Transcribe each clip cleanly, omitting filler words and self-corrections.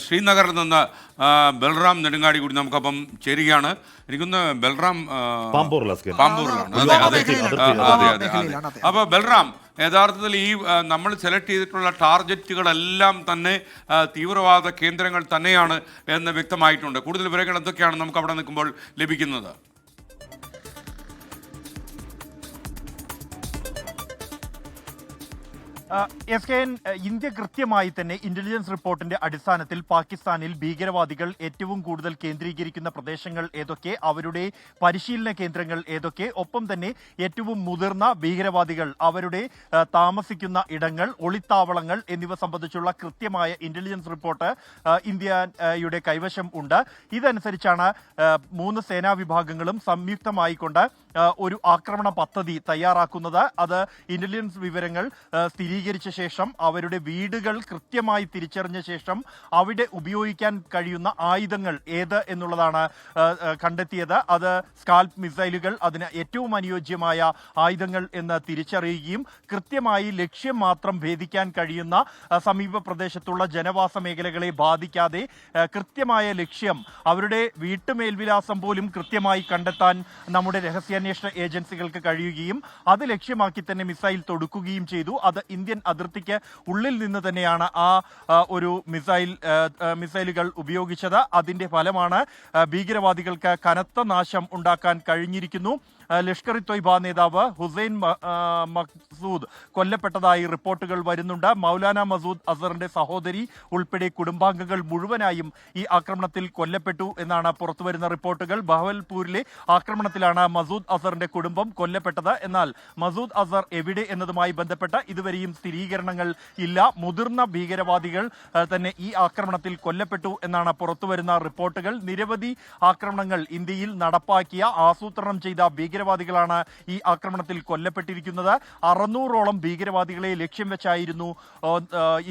ശ്രീനഗറിൽ നിന്ന് ബൽറാം നെടുങ്ങാടി കൂടി നമുക്കപ്പം ചേരുകയാണ്. എനിക്കൊന്ന് ബൽറാം പാമ്പൂറിലാണ്. അപ്പൊ ബൽറാം, യഥാർത്ഥത്തിൽ ഈ നമ്മൾ സെലക്ട് ചെയ്തിട്ടുള്ള ടാർഗറ്റുകളെല്ലാം തന്നെ തീവ്രവാദ കേന്ദ്രങ്ങൾ തന്നെയാണ് എന്ന് വ്യക്തമായിട്ടുണ്ട്. കൂടുതൽ വിവരങ്ങൾ എന്തൊക്കെയാണ് നമുക്ക് അവിടെ നിൽക്കുമ്പോൾ ലഭിക്കുന്നത്? ഇന്ത്യ കൃത്യമായി തന്നെ ഇന്റലിജൻസ് റിപ്പോർട്ടിന്റെ അടിസ്ഥാനത്തിൽ പാകിസ്ഥാനിൽ ഭീകരവാദികൾ ഏറ്റവും കൂടുതൽ കേന്ദ്രീകരിക്കുന്ന പ്രദേശങ്ങൾ ഏതൊക്കെ, അവരുടെ പരിശീലന കേന്ദ്രങ്ങൾ ഏതൊക്കെ, ഒപ്പം തന്നെ ഏറ്റവും മുതിർന്ന ഭീകരവാദികൾ അവരുടെ താമസിക്കുന്ന ഇടങ്ങൾ, ഒളിത്താവളങ്ങൾ എന്നിവ സംബന്ധിച്ചുള്ള കൃത്യമായ ഇന്റലിജൻസ് റിപ്പോർട്ട് ഇന്ത്യയുടെ കൈവശം ഉണ്ട്. ഇതനുസരിച്ചാണ് 3 സേനാ വിഭാഗങ്ങളും സംയുക്തമായിക്കൊണ്ട് ഒരു ആക്രമണ പദ്ധതി തയ്യാറാക്കുന്നത്. അത് ഇന്റലിജൻസ് വിവരങ്ങൾ സ്ഥിരീകരിച്ച ശേഷം അവരുടെ വീടുകൾ കൃത്യമായി തിരിച്ചറിഞ്ഞ ശേഷം അവിടെ ഉപയോഗിക്കാൻ കഴിയുന്ന ആയുധങ്ങൾ ഏത് എന്നുള്ളതാണ് കണ്ടെത്തിയത്. അത് സ്കാൽപ് മിസൈലുകൾ, അതിന് ഏറ്റവും അനുയോജ്യമായ ആയുധങ്ങൾ എന്ന് തിരിച്ചറിയുകയും കൃത്യമായി ലക്ഷ്യം മാത്രം ഭേദിക്കാൻ കഴിയുന്ന സമീപ പ്രദേശത്തുള്ള ജനവാസ മേഖലകളെ ബാധിക്കാതെ കൃത്യമായ ലക്ഷ്യം, അവരുടെ വീട്ടുമേൽവിലാസം പോലും കൃത്യമായി കണ്ടെത്താൻ നമ്മുടെ രഹസ്യാന്വേഷണ ഏജൻസികൾക്ക് കഴിയുകയും അത് ലക്ഷ്യമാക്കി തന്നെ മിസൈൽ തൊടുക്കുകയും ചെയ്തു. അത് ഇന്ത്യൻ അതിർത്തിക്ക് ഉള്ളിൽ നിന്ന് തന്നെയാണ് ആ ഒരു മിസൈലുകൾ ഉപയോഗിച്ചത്. അതിന്റെ ഫലമാണ് ഭീകരവാദികൾക്ക് കനത്ത നാശം ഉണ്ടാക്കാൻ കഴിഞ്ഞിരിക്കുന്നു. ലഷ്കർ ഇ തൊയ്ബ നേതാവ് ഹുസൈൻ മഖ്സൂദ് കൊല്ലപ്പെട്ടതായി റിപ്പോർട്ടുകൾ വരുന്നുണ്ട്. മൗലാന മസൂദ് അസറിന്റെ സഹോദരി ഉൾപ്പെടെ കുടുംബാംഗങ്ങൾ മുഴുവനായും ഈ ആക്രമണത്തിൽ കൊല്ലപ്പെട്ടു എന്നാണ് പുറത്തുവരുന്ന റിപ്പോർട്ടുകൾ. ബഹവൽപൂരിലെ ആക്രമണത്തിലാണ് മസൂദ് അസറിന്റെ കുടുംബം കൊല്ലപ്പെട്ടത്. എന്നാൽ മസൂദ് അസർ എവിടെ എന്നതുമായി ബന്ധപ്പെട്ട് ഇതുവരെയും സ്ഥിരീകരണങ്ങൾ ഇല്ല. മുതിർന്ന ഭീകരവാദികൾ തന്നെ ഈ ആക്രമണത്തിൽ കൊല്ലപ്പെട്ടു എന്നാണ് പുറത്തുവരുന്ന റിപ്പോർട്ടുകൾ. നിരവധി ആക്രമണങ്ങൾ ഇന്ത്യയിൽ നടപ്പാക്കിയ, ആസൂത്രണം ചെയ്ത ഭീകരവാദികളാണ് ഈ ആക്രമണത്തിൽ കൊല്ലപ്പെട്ടിരിക്കുന്നത്. 600ഓളം ഭീകരവാദികളെ ലക്ഷ്യം വെച്ചായിരുന്നു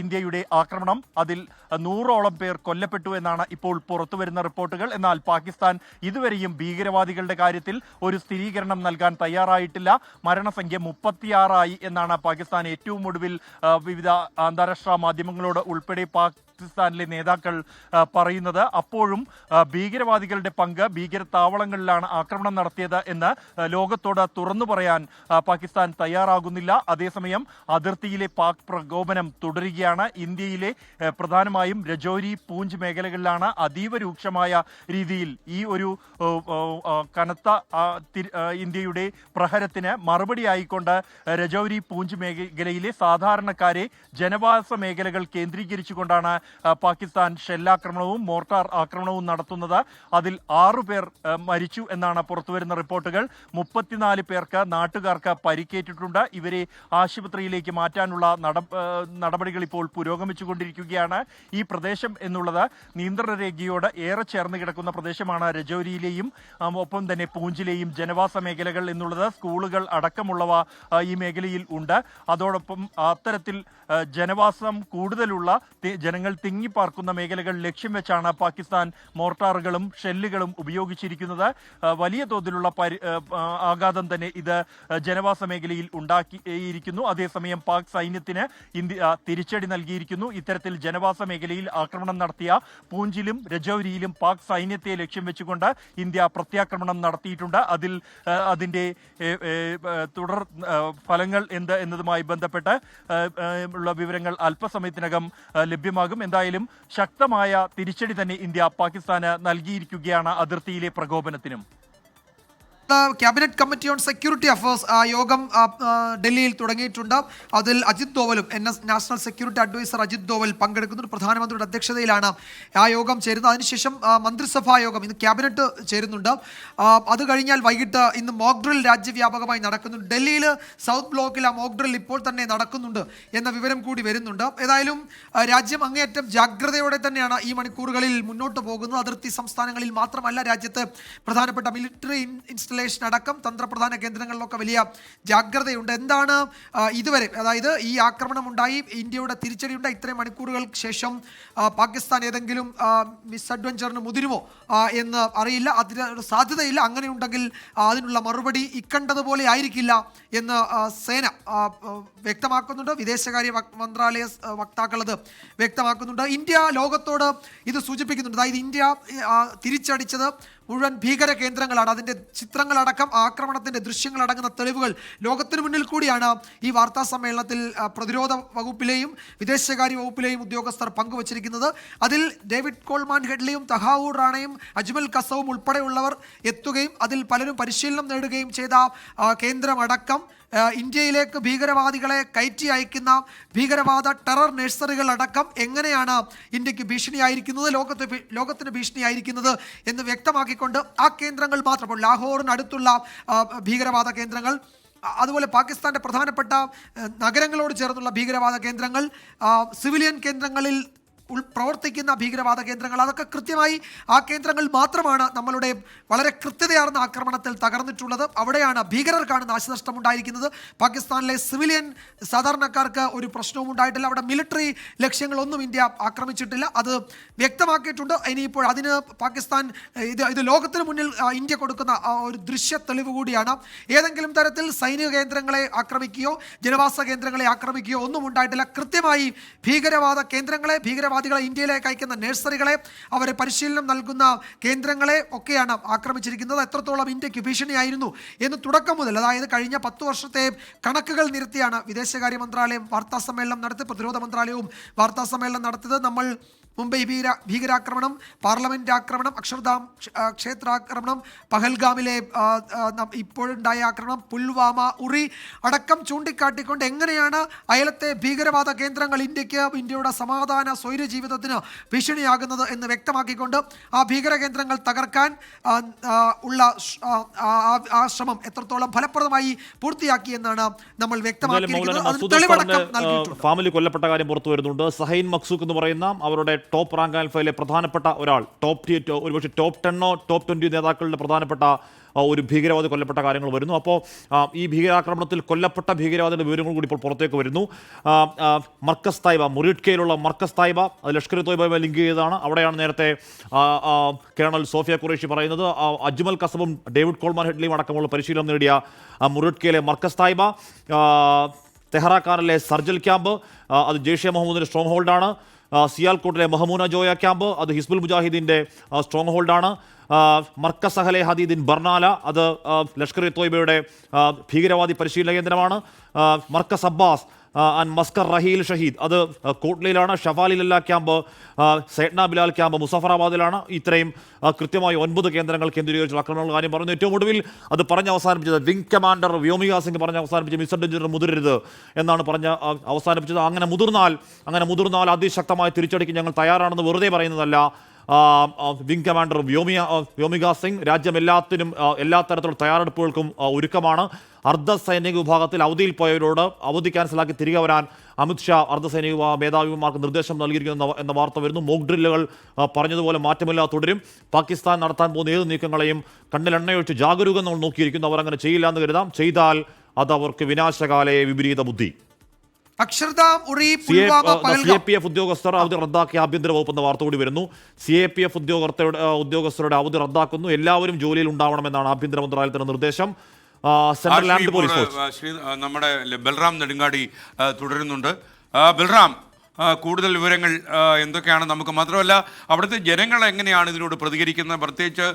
ഇന്ത്യയുടെ ആക്രമണം. അതിൽ 100ഓളം പേർ കൊല്ലപ്പെട്ടു എന്നാണ് ഇപ്പോൾ പുറത്തുവരുന്ന റിപ്പോർട്ടുകൾ. എന്നാൽ പാകിസ്ഥാൻ ഇതുവരെയും ഭീകരവാദികളുടെ കാര്യത്തിൽ ഒരു സ്ഥിരീകരണം നൽകാൻ തയ്യാറായിട്ടില്ല. മരണസംഖ്യ 36 എന്നാണ് പാകിസ്ഥാൻ ഏറ്റവും ഒടുവിൽ വിവിധ അന്താരാഷ്ട്ര മാധ്യമങ്ങളോട് ഉൾപ്പെടെ പാകിസ്ഥാനിലെ നേതാക്കൾ പറയുന്നത്. അപ്പോഴും ഭീകരവാദികളുടെ പങ്ക്, ഭീകര താവളങ്ങളിലാണ് ആക്രമണം നടത്തിയത് എന്ന് ലോകത്തോട് തുറന്നു പറയാൻ പാകിസ്ഥാൻ തയ്യാറാകുന്നില്ല. അതേസമയം അതിർത്തിയിലെ പാക് പ്രകോപനം തുടരുകയാണ്. ഇന്ത്യയിലെ പ്രധാനമായും രജൌരി, പൂഞ്ച് മേഖലകളിലാണ് അതീവ രൂക്ഷമായ രീതിയിൽ ഈ ഒരു കനത്ത ഇന്ത്യയുടെ പ്രഹരത്തിന് മറുപടിയായിക്കൊണ്ട് രജൌരി, പൂഞ്ച് മേഖലയിലെ സാധാരണക്കാരെ, ജനവാസ മേഖലകൾ കേന്ദ്രീകരിച്ചുകൊണ്ടാണ് പാകിസ്ഥാൻ ഷെല്ലാക്രമണവും മോർട്ടാർ ആക്രമണവും നടത്തുന്നത്. അതിൽ 6 പേർ മരിച്ചു എന്നാണ് പുറത്തുവരുന്ന റിപ്പോർട്ടുകൾ. 34 പേർക്ക്, നാട്ടുകാർക്ക് പരിക്കേറ്റിട്ടുണ്ട്. ഇവരെ ആശുപത്രിയിലേക്ക് മാറ്റാനുള്ള നടപടികൾ ഇപ്പോൾ പുരോഗമിച്ചുകൊണ്ടിരിക്കുകയാണ്. ഈ പ്രദേശം എന്നുള്ളത് നിയന്ത്രണ രേഖയോട് ഏറെ ചേർന്ന് കിടക്കുന്ന പ്രദേശമാണ്. രജൌരിയിലെയും ഒപ്പം തന്നെ പൂഞ്ചിലെയും ജനവാസ മേഖലകൾ എന്നുള്ളത്, സ്കൂളുകൾ അടക്കമുള്ളവ ഈ മേഖലയിൽ ഉണ്ട്. അതോടൊപ്പം അത്തരത്തിൽ ജനവാസം കൂടുതലുള്ള, ജനങ്ങൾ തിങ്ങിപ്പാർക്കുന്ന മേഖലകൾ ലക്ഷ്യം വെച്ചാണ് പാകിസ്ഥാൻ മോർട്ടാറുകളും ഷെല്ലുകളും ഉപയോഗിച്ചിരിക്കുന്നത്. വലിയ തോതിലുള്ള ആഘാതം തന്നെ ഇത് ജനവാസ മേഖലയിൽ ഉണ്ടാക്കിയിരിക്കുന്നു. അതേസമയം പാക് സൈന്യത്തിന് ഇന്ത്യ തിരിച്ചടി നൽകിയിരിക്കുന്നു. ഇത്തരത്തിൽ ജനവാസ മേഖലയിൽ ആക്രമണം നടത്തിയ പൂഞ്ചിലും രജൌരിയിലും പാക് സൈന്യത്തെ ലക്ഷ്യം വെച്ചുകൊണ്ട് ഇന്ത്യ പ്രത്യാക്രമണം നടത്തിയിട്ടുണ്ട്. അതിന്റെ തുടർ ഫലങ്ങൾ എന്ത് എന്നതുമായി ബന്ധപ്പെട്ട് ഉള്ള വിവരങ്ങൾ അല്പസമയത്തിനകം ലഭ്യമാകും. എന്തായാലും ശക്തമായ തിരിച്ചടി തന്നെ ഇന്ത്യ പാകിസ്ഥാന് നൽകിയിരിക്കുകയാണ് അതിർത്തിയിലെ പ്രകോപനത്തിനും. Cabinet committee on security affairs യോഗം ഡൽഹിയിൽ തുടങ്ങിയിട്ടുണ്ട്. അതിൽ അജിത് ദോവലും national security adviser Ajit Doval പങ്കെടുക്കുന്നുണ്ട്. പ്രധാനമന്ത്രിയുടെ അധ്യക്ഷതയിലാണ് ആ യോഗം ചേരുന്നത്. അതിനുശേഷം മന്ത്രിസഭാ യോഗം, ഇന്ന് ക്യാബിനറ്റ് ചേരുന്നുണ്ട്. അത് കഴിഞ്ഞാൽ വൈകിട്ട് ഇന്ന് മോക്ക് ഡ്രിൽ രാജ്യവ്യാപകമായി നടക്കുന്നുണ്ട്. ഡൽഹിയിൽ സൗത്ത് ബ്ലോക്കിൽ ആ മോക്ക് ഡ്രിൽ ഇപ്പോൾ തന്നെ നടക്കുന്നുണ്ട് എന്ന വിവരം കൂടി വരുന്നുണ്ട്. ഏതായാലും രാജ്യം അങ്ങേയറ്റം ജാഗ്രതയോടെ തന്നെയാണ് ഈ മണിക്കൂറുകളിൽ മുന്നോട്ട് പോകുന്നത്. അതിർത്തി സംസ്ഥാനങ്ങളിൽ മാത്രമല്ല, രാജ്യത്ത് പ്രധാനപ്പെട്ട മിലിറ്ററി ഇൻസ്റ്റലേഷൻ അടക്കം തന്ത്രപ്രധാന കേന്ദ്രങ്ങളിലൊക്കെ വലിയ ജാഗ്രതയുണ്ട്. എന്താണ് ഇതുവരെ, അതായത് ഈ ആക്രമണം ഉണ്ടായി, ഇന്ത്യയുടെ തിരിച്ചടി ഉണ്ടായി, ഇത്രയും മണിക്കൂറുകൾക്ക് ശേഷം പാകിസ്ഥാൻ ഏതെങ്കിലും മിസ്അഡ്വഞ്ചറിന് മുതിരുമോ എന്ന് അറിയില്ല. അതിന് സാധ്യതയില്ല. അങ്ങനെയുണ്ടെങ്കിൽ അതിനുള്ള മറുപടി ഇക്കണ്ടതുപോലെ ആയിരിക്കില്ല എന്ന് സേന വ്യക്തമാക്കുന്നുണ്ട്. വിദേശകാര്യ മന്ത്രാലയ വക്താക്കൾ അത് വ്യക്തമാക്കുന്നുണ്ട്. ഇന്ത്യ ലോകത്തോട് ഇത് സൂചിപ്പിക്കുന്നുണ്ട്. അതായത് ഇന്ത്യ തിരിച്ചടിച്ചത് മുഴുവൻ ഭീകര കേന്ദ്രങ്ങളാണ്. അതിൻ്റെ ചിത്രങ്ങളടക്കം ആക്രമണത്തിൻ്റെ ദൃശ്യങ്ങളടങ്ങുന്ന തെളിവുകൾ ലോകത്തിന് മുന്നിൽ കൂടിയാണ് ഈ വാർത്താ സമ്മേളനത്തിൽ പ്രതിരോധ വകുപ്പിലെയും വിദേശകാര്യ വകുപ്പിലെയും ഉദ്യോഗസ്ഥർ പങ്കുവച്ചിരിക്കുന്നത്. അതിൽ ഡേവിഡ് കോൾമാൻ ഹെഡ്ലിയും തഹാവൂർ റാണയും അജ്മൽ കസവും ഉൾപ്പെടെയുള്ളവർ എത്തുകയും അതിൽ പലരും പരിശീലനം നേടുകയും ചെയ്ത കേന്ദ്രമടക്കം ഇന്ത്യയിലേക്ക് ഭീകരവാദികളെ കയറ്റി അയക്കുന്ന ഭീകരവാദ ടെറർ നഴ്സറികൾ അടക്കം എങ്ങനെയാണ് ഇന്ത്യക്ക് ഭീഷണിയായിരിക്കുന്നത്, ലോകത്തിന് ഭീഷണിയായിരിക്കുന്നത് എന്ന് വ്യക്തമാക്കിക്കൊണ്ട് ആ കേന്ദ്രങ്ങൾ മാത്രം, ലാഹോറിനടുത്തുള്ള ഭീകരവാദ കേന്ദ്രങ്ങൾ, അതുപോലെ പാകിസ്ഥാന്റെ പ്രധാനപ്പെട്ട നഗരങ്ങളോട് ചേർന്നുള്ള ഭീകരവാദ കേന്ദ്രങ്ങൾ, സിവിലിയൻ കേന്ദ്രങ്ങളിൽ പ്രവർത്തിക്കുന്ന ഭീകരവാദ കേന്ദ്രങ്ങൾ, അതൊക്കെ കൃത്യമായി ആ കേന്ദ്രങ്ങൾ മാത്രമാണ് നമ്മളുടെ വളരെ കൃത്യതയാർന്ന ആക്രമണത്തിൽ തകർന്നിട്ടുള്ളത്. അവിടെയാണ് ഭീകരർക്കാണ് നാശനഷ്ടം ഉണ്ടായിരിക്കുന്നത്. പാകിസ്ഥാനിലെ സിവിലിയൻ സാധാരണക്കാർക്ക് ഒരു പ്രശ്നവും ഉണ്ടായിട്ടില്ല. അവിടെ മിലിറ്ററി ലക്ഷ്യങ്ങളൊന്നും ഇന്ത്യ ആക്രമിച്ചിട്ടില്ല. അത് വ്യക്തമാക്കിയിട്ടുണ്ട്. ഇനിയിപ്പോൾ അതിന് പാകിസ്ഥാൻ ഇത് ലോകത്തിന് മുന്നിൽ ഇന്ത്യ കൊടുക്കുന്ന ഒരു ദൃശ്യ തെളിവ് കൂടിയാണ്. ഏതെങ്കിലും തരത്തിൽ സൈനിക കേന്ദ്രങ്ങളെ ആക്രമിക്കുകയോ ജനവാസ കേന്ദ്രങ്ങളെ ആക്രമിക്കുകയോ ഒന്നും ഉണ്ടായിട്ടില്ല. കൃത്യമായി ഭീകരവാദ കേന്ദ്രങ്ങളെ, ഭീകരവാദികളെ ഇന്ത്യയിലേക്ക് അയക്കുന്ന നഴ്സറികളെ, അവരെ പരിശീലനം നൽകുന്ന കേന്ദ്രങ്ങളെ ഒക്കെയാണ് ആക്രമിച്ചിരിക്കുന്നത്. എത്രത്തോളം ഇന്ത്യക്ക് ഭീഷണിയായിരുന്നു എന്ന് തുടക്കം മുതൽ, അതായത് കഴിഞ്ഞ 10 വർഷത്തെ കണക്കുകൾ നിരത്തിയാണ് വിദേശകാര്യ മന്ത്രാലയം വാർത്താ സമ്മേളനം നടത്തി, പ്രതിരോധ മന്ത്രാലയവും വാർത്താ സമ്മേളനം നടത്തിയത്. നമ്മൾ മുംബൈ ഭീകരാക്രമണം, പാർലമെന്റ് ആക്രമണം, അക്ഷർധാം ക്ഷേത്രാക്രമണം, പഹൽഗാമിലെ ഇപ്പോഴുണ്ടായ ആക്രമണം, പുൽവാമ, ഉറി അടക്കം ചൂണ്ടിക്കാട്ടിക്കൊണ്ട് എങ്ങനെയാണ് അയലത്തെ ഭീകരവാദ കേന്ദ്രങ്ങൾ ഇന്ത്യയുടെ സമാധാന സ്വൈര ജീവിതത്തിന് ഭീഷണിയാകുന്നത് എന്ന് വ്യക്തമാക്കിക്കൊണ്ട് ആ ഭീകര കേന്ദ്രങ്ങൾ തകർക്കാൻ ഉള്ള ആ ശ്രമം എത്രത്തോളം ഫലപ്രദമായി പൂർത്തിയാക്കി എന്നാണ് നമ്മൾ വ്യക്തമാക്കിയിരിക്കുന്നത്. ഫാമിലി കൊല്ലപ്പെട്ട കാര്യം പുറത്തു വരുന്നുണ്ട്. സഹൈൻ മക്സൂഖ് എന്ന് പറയുന്ന അവരുടെ ടോപ്പ് റാങ്ക് ആൻഡ് ഫയലിലെ പ്രധാനപ്പെട്ട ഒരാൾ, ഒരുപക്ഷെ ടോപ്പ് 10 ടോപ്പ് 20 നേതാക്കളുടെ പ്രധാനപ്പെട്ട ഒരു ഭീകരവാദി കൊല്ലപ്പെട്ട കാര്യങ്ങൾ വരുന്നു. അപ്പോൾ ഈ ഭീകരാക്രമണത്തിൽ കൊല്ലപ്പെട്ട ഭീകരവാദിയുടെ വിവരങ്ങൾ കൂടി ഇപ്പോൾ പുറത്തേക്ക് വരുന്നു. മർക്കസ് തായ്ബ, മുറിഡ്കയിലുള്ള മർക്കസ് തായ്ബ, അത് ലഷ്കർ ഇ തോയ്ബയുമായി ലിങ്ക് ചെയ്തതാണ്. അവിടെയാണ് നേരത്തെ കേണൽ സോഫിയ ഖുറേഷി പറയുന്നത് അജ്മൽ കസബും ഡേവിഡ് കോൾമാൻ ഹെഡ്ലിയും അടക്കമുള്ള പരിശീലനം നേടിയ മുറിഡ്കയിലെ മർക്കസ് തായ്ബ, തെഹ്റാക്കാനിലെ സർജൽ ക്യാമ്പ്, അത് ജെയ്ഷെ മുഹമ്മദിൻ്റെ സ്ട്രോങ് ഹോൾഡാണ്. സിയാൽകോട്ടിലെ മഹമൂന ജോയ ക്യാമ്പ്, അത് ഹിസ്ബുൽ മുജാഹിദീൻ്റെ സ്ട്രോങ് ഹോൾഡാണ്. മർക്കസ് അഹലെ ഹദീദിൻ ബർനാല, അത് ലഷ്കർ ഇ തോയ്ബയുടെ ഭീകരവാദി പരിശീലന കേന്ദ്രമാണ്. മർക്കസ് അബ്ബാസ് ആൻഡ് മസ്കർ റഹീൽ ഷഹീദ്, അത് കോട്ട്ലയിലാണ്. ഷഫാലിലല്ല ക്യാമ്പ്, സൈഡ്ന ബിലാൽ ക്യാമ്പ് മുസഫറാബാദിലാണ്. ഇത്രയും കൃത്യമായി 9 കേന്ദ്രങ്ങൾ കേന്ദ്രീകരിച്ചുള്ള ആക്രമണങ്ങളുടെ കാര്യം പറഞ്ഞു. ഏറ്റവും ഒടുവിൽ അത് പറഞ്ഞ് അവസാനിപ്പിച്ചത് വിംഗ് കമാൻഡർ വ്യോമിക സിംഗ് പറഞ്ഞ് അവസാനിപ്പിച്ച് മിസ്അഡ്വഞ്ചറിന് മുതിരരുത് എന്നാണ് പറഞ്ഞ് അവസാനിപ്പിച്ചത്. അങ്ങനെ മുതിർന്നാൽ അതിശക്തമായ തിരിച്ചടിക്ക് ഞങ്ങൾ തയ്യാറാണെന്ന് വെറുതെ പറയുന്നതല്ല. വിംഗ് കമാൻഡർ വ്യോമിക സിംഗ് രാജ്യം എല്ലാ തരത്തിലുള്ള തയ്യാറെടുപ്പുകൾക്കും ഒരുക്കമാണ്. അർദ്ധ സൈനിക വിഭാഗത്തിൽ അവധിയിൽ പോയവരോട് അവധി ക്യാൻസലാക്കി തിരികെ വരാൻ അമിത്ഷാ അർദ്ധസൈനിക മേധാവിമാർക്ക് നിർദ്ദേശം നൽകിയിരിക്കുന്നു എന്ന വാർത്ത വരുന്നു. മോക്ക് ഡ്രില്ലുകൾ പറഞ്ഞതുപോലെ മാറ്റമില്ലാതെ തുടരും. പാകിസ്ഥാൻ നടത്താൻ പോകുന്ന ഏത് നീക്കങ്ങളെയും കണ്ണിലെണ്ണയൊഴിച്ച് ജാഗരൂകം നമ്മൾ നോക്കിയിരിക്കുന്നു. അവർ അങ്ങനെ ചെയ്യില്ല എന്ന് കരുതാം. ചെയ്താൽ അത് അവർക്ക് വിനാശകാലയെ വിപരീത ബുദ്ധി. CAPF ഉദ്യോഗസ്ഥർ അവധി റദ്ദാക്കിയ ആഭ്യന്തര വകുപ്പ് എന്ന വാർത്ത കൂടി വരുന്നു. CAPF ഉദ്യോഗസ്ഥരുടെ അവധി റദ്ദാക്കുന്നു. എല്ലാവരും ജോലിയിൽ ഉണ്ടാവണമെന്നാണ് ആഭ്യന്തര മന്ത്രാലയത്തിന്റെ നിർദ്ദേശം. സെൻട്രൽ ലാൻഡ് പോലീസ് ഫോഴ്സ് നമ്മുടെ ബൽറാം നെടുങ്ങാടി തുടരുന്നുണ്ട്. ബൽറാം, കൂടുതൽ വിവരങ്ങൾ എന്തൊക്കെയാണ് നമുക്ക്, മാത്രമല്ല അവിടുത്തെ ജനങ്ങൾ എങ്ങനെയാണ് ഇതിനോട് പ്രതികരിക്കുന്നത്? പ്രത്യേകിച്ച്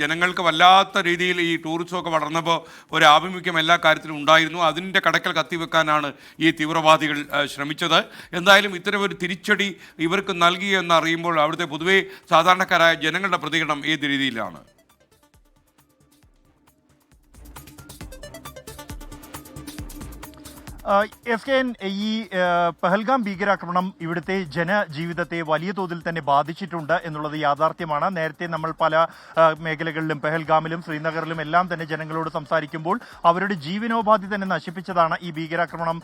ജനങ്ങൾക്ക് വല്ലാത്ത രീതിയിൽ ഈ ടൂറിസമൊക്കെ വളർന്നപ്പോൾ ഒരു ആഭിമുഖ്യം എല്ലാ കാര്യത്തിലും ഉണ്ടായിരുന്നു. അതിൻ്റെ കടക്കൽ കത്തിവെക്കാനാണ് ഈ തീവ്രവാദികൾ ശ്രമിച്ചത്. എന്തായാലും ഇത്തരം ഒരു തിരിച്ചടി ഇവർക്ക് നൽകി എന്നറിയുമ്പോൾ അവിടുത്തെ പൊതുവേ സാധാരണക്കാരായ ജനങ്ങളുടെ പ്രതികരണം ഏത് രീതിയിലാണ്? SKN ഈ പഹൽഗാം ഭീകരാക്രമണം ഇവിടുത്തെ ജനജീവിതത്തെ വലിയ തോതിൽ തന്നെ ബാധിച്ചിട്ടുണ്ട് എന്നുള്ളത് യാഥാർത്ഥ്യമാണ്. നേരത്തെ നമ്മൾ പല മേഖലകളിലും പെഹൽഗാമിലും ശ്രീനഗറിലും എല്ലാം തന്നെ ജനങ്ങളോട് സംസാരിക്കുമ്പോൾ അവരുടെ ജീവനോപാധി തന്നെ നശിപ്പിച്ചതാണ് ഈ ഭീകരാക്രമണം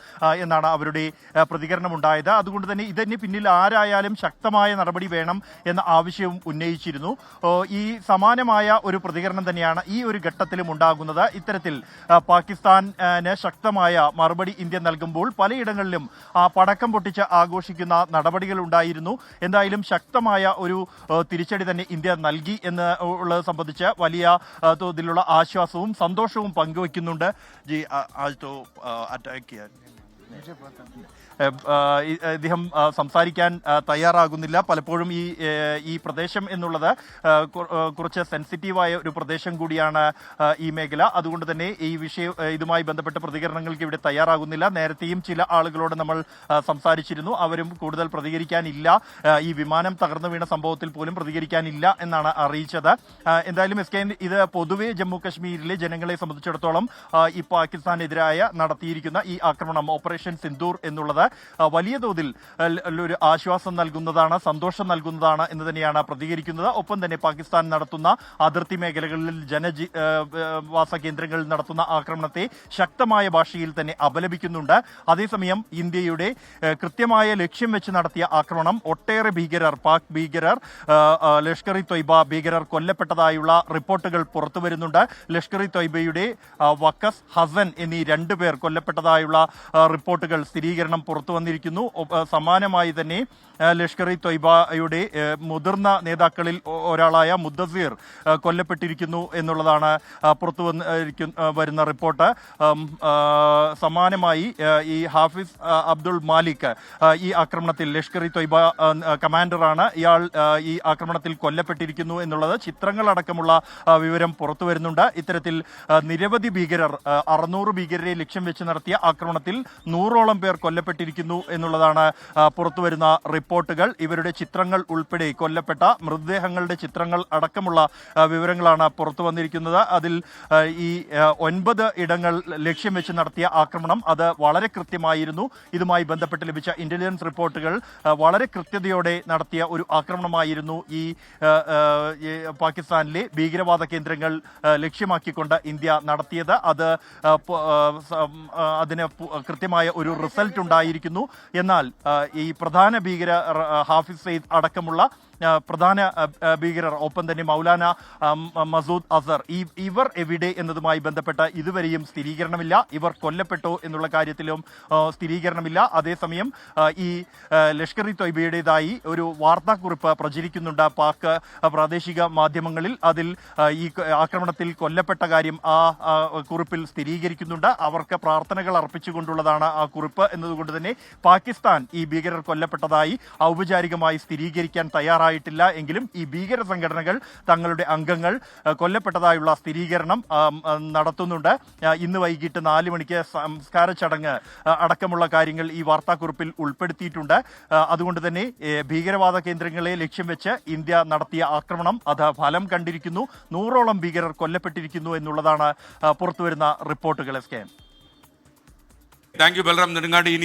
എന്നാണ് അവരുടെ പ്രതികരണമുണ്ടായത്. അതുകൊണ്ട് തന്നെ ഇതിന് പിന്നിൽ ആരായാലും ശക്തമായ നടപടി വേണം എന്ന ആവശ്യവും ഉന്നയിച്ചിരുന്നു. ഈ സമാനമായ ഒരു പ്രതികരണം തന്നെയാണ് ഈ ഒരു ഘട്ടത്തിലും ഉണ്ടാകുന്നത്. ഇത്തരത്തിൽ പാകിസ്ഥാന് ശക്തമായ മറുപടി ഇന്ത്യ നൽകുമ്പോൾ പലയിടങ്ങളിലും പടക്കം പൊട്ടിച്ച് ആഘോഷിക്കുന്ന നടപടികൾ ഉണ്ടായിരുന്നു. എന്തായാലും ശക്തമായ ഒരു തിരിച്ചടി തന്നെ ഇന്ത്യ നൽകി എന്ന് ഉള്ളത് സംബന്ധിച്ച് വലിയ തോതിലുള്ള ആശ്വാസവും സന്തോഷവും പങ്കുവയ്ക്കുന്നുണ്ട്. ഇദ്ദേഹം സംസാരിക്കാൻ തയ്യാറാകുന്നില്ല. പലപ്പോഴും ഈ പ്രദേശം എന്നുള്ളത് കുറച്ച് സെൻസിറ്റീവായ ഒരു പ്രദേശം കൂടിയാണ് ഈ മേഖല. അതുകൊണ്ട് തന്നെ ഇതുമായി ബന്ധപ്പെട്ട പ്രതികരണങ്ങൾക്ക് ഇവിടെ തയ്യാറാകുന്നില്ല. നേരത്തെയും ചില ആളുകളോട് നമ്മൾ സംസാരിച്ചിരുന്നു. അവരും കൂടുതൽ പ്രതികരിക്കാനില്ല, ഈ വിമാനം തകർന്നു വീണ സംഭവത്തിൽ പോലും പ്രതികരിക്കാനില്ല എന്നാണ് അറിയിച്ചത്. എന്തായാലും ഇത് പൊതുവെ ജമ്മു കശ്മീരിലെ ജനങ്ങളെ സംബന്ധിച്ചിടത്തോളം ഈ പാകിസ്ഥാനെതിരായ നടത്തിയിരിക്കുന്ന ഈ ആക്രമണം ഓപ്പറേഷൻ സിന്ദൂർ എന്നുള്ളത് വലിയ തോതിൽ ഒരു ആശ്വാസം നൽകുന്നതാണ്, സന്തോഷം നൽകുന്നതാണ് എന്ന് തന്നെയാണ് പ്രതികരിക്കുന്നത്. ഒപ്പം തന്നെ പാകിസ്ഥാൻ നടത്തുന്ന അതിർത്തി മേഖലകളിൽ ജനവാസ കേന്ദ്രങ്ങളിൽ നടത്തുന്ന ആക്രമണത്തെ ശക്തമായ ഭാഷയിൽ തന്നെ അപലപിക്കുന്നുണ്ട്. അതേസമയം ഇന്ത്യയുടെ കൃത്യമായ ലക്ഷ്യം വെച്ച് നടത്തിയ ആക്രമണം ഒട്ടേറെ പാക് ഭീകരർ, ലഷ്കർ ഇ തൊയ്ബ ഭീകരർ കൊല്ലപ്പെട്ടതായുള്ള റിപ്പോർട്ടുകൾ പുറത്തുവരുന്നുണ്ട്. ലഷ്കർ ഇ തൊയ്ബയുടെ വക്കസ് ഹസൻ എന്നീ 2 പേർ കൊല്ലപ്പെട്ടതായുള്ള റിപ്പോർട്ടുകൾ സ്ഥിരീകരണം പുറത്തു വന്നിരിക്കുന്നു. സമാനമായി തന്നെ ലഷ്കർ ഇ തൊയ്ബയുടെ മുതിർന്ന നേതാക്കളിൽ ഒരാളായ മുദ്ദസീർ കൊല്ലപ്പെട്ടിരിക്കുന്നു എന്നുള്ളതാണ് പുറത്തു വരുന്ന റിപ്പോർട്ട്. സമാനമായി ഈ ഹാഫിസ് അബ്ദുൾ മാലിക് ഈ ആക്രമണത്തിൽ ലഷ്കർ ഇ തൊയ്ബ കമാൻഡറാണ്. ഇയാൾ ഈ ആക്രമണത്തിൽ കൊല്ലപ്പെട്ടിരിക്കുന്നു എന്നുള്ളത് ചിത്രങ്ങളടക്കമുള്ള വിവരം പുറത്തു വരുന്നുണ്ട്. ഇത്തരത്തിൽ നിരവധി ഭീകരർ 600 ഭീകരരെ ലക്ഷ്യം വെച്ച് നടത്തിയ ആക്രമണത്തിൽ 100ഓളം പേർ കൊല്ലപ്പെട്ടിരിക്കുന്നു എന്നുള്ളതാണ് പുറത്തുവരുന്ന റിപ്പോർട്ടുകൾ. ഇവരുടെ ചിത്രങ്ങൾ ഉൾപ്പെടെ കൊല്ലപ്പെട്ട മൃതദേഹങ്ങളുടെ ചിത്രങ്ങൾ അടക്കമുള്ള വിവരങ്ങളാണ് പുറത്തു വന്നിരിക്കുന്നത്. അതിൽ ഈ 9 ഇടങ്ങൾ ലക്ഷ്യം വെച്ച് നടത്തിയ ആക്രമണം അത് വളരെ കൃത്യമായിരുന്നു. ഇതുമായി ബന്ധപ്പെട്ട് ലഭിച്ച ഇന്റലിജൻസ് റിപ്പോർട്ടുകൾ വളരെ കൃത്യതയോടെ നടത്തിയ ഒരു ആക്രമണമായിരുന്നു ഈ പാകിസ്ഥാനിലെ ഭീകരവാദ കേന്ദ്രങ്ങൾ ലക്ഷ്യമാക്കിക്കൊണ്ട് ഇന്ത്യ നടത്തിയത്. അതിന് കൃത്യമായ ഒരു റിസൾട്ട് ഉണ്ടായിരിക്കുന്നു. എന്നാൽ ഈ പ്രധാന ഭീകര ഹാഫിസ് സയ്യിദ് അടക്കമുള്ള പ്രധാന ഭീകരർ, ഒപ്പം തന്നെ മൗലാന മസൂദ് അസർ, ഇവർ എവിടെ എന്നതുമായി ബന്ധപ്പെട്ട് ഇതുവരെയും സ്ഥിരീകരണമില്ല. ഇവർ കൊല്ലപ്പെട്ടോ എന്നുള്ള കാര്യത്തിലും സ്ഥിരീകരണമില്ല. അതേസമയം ഈ ലഷ്കർ ഇ തൊയ്ബയുടേതായി ഒരു വാർത്താക്കുറിപ്പ് പ്രചരിക്കുന്നുണ്ട് പാക് പ്രാദേശിക മാധ്യമങ്ങളിൽ. അതിൽ ഈ ആക്രമണത്തിൽ കൊല്ലപ്പെട്ട കാര്യം ആ കുറിപ്പിൽ സ്ഥിരീകരിക്കുന്നുണ്ട്. അവർക്ക് പ്രാർത്ഥനകൾ അർപ്പിച്ചുകൊണ്ടുള്ളതാണ് ആ കുറിപ്പ് എന്നതുകൊണ്ട് തന്നെ പാകിസ്ഥാൻ ഈ ഭീകരർ കൊല്ലപ്പെട്ടതായി ഔപചാരികമായി സ്ഥിരീകരിക്കാൻ തയ്യാറായിട്ടില്ല. എങ്കിലും ഈ ഭീകര സംഘടനകൾ തങ്ങളുടെ അംഗങ്ങൾ കൊല്ലപ്പെട്ടതായുള്ള സ്ഥിരീകരണം നടത്തുന്നുണ്ട്. ഇന്ന് വൈകിട്ട് 4 മണിക്ക് സംസ്കാര ചടങ്ങ് അടക്കമുള്ള കാര്യങ്ങൾ ഈ വാർത്താക്കുറിപ്പിൽ ഉൾപ്പെടുത്തിയിട്ടുണ്ട്. അതുകൊണ്ട് തന്നെ ഭീകരവാദ കേന്ദ്രങ്ങളെ ലക്ഷ്യം വെച്ച് ഇന്ത്യ നടത്തിയ ആക്രമണം അത് ഫലം കണ്ടിരിക്കുന്നു. 100ഓളം ഭീകരർ കൊല്ലപ്പെട്ടിരിക്കുന്നു എന്നുള്ളതാണ് പുറത്തുവരുന്ന റിപ്പോർട്ടുകൾ. Thank you Balram Nedungadi.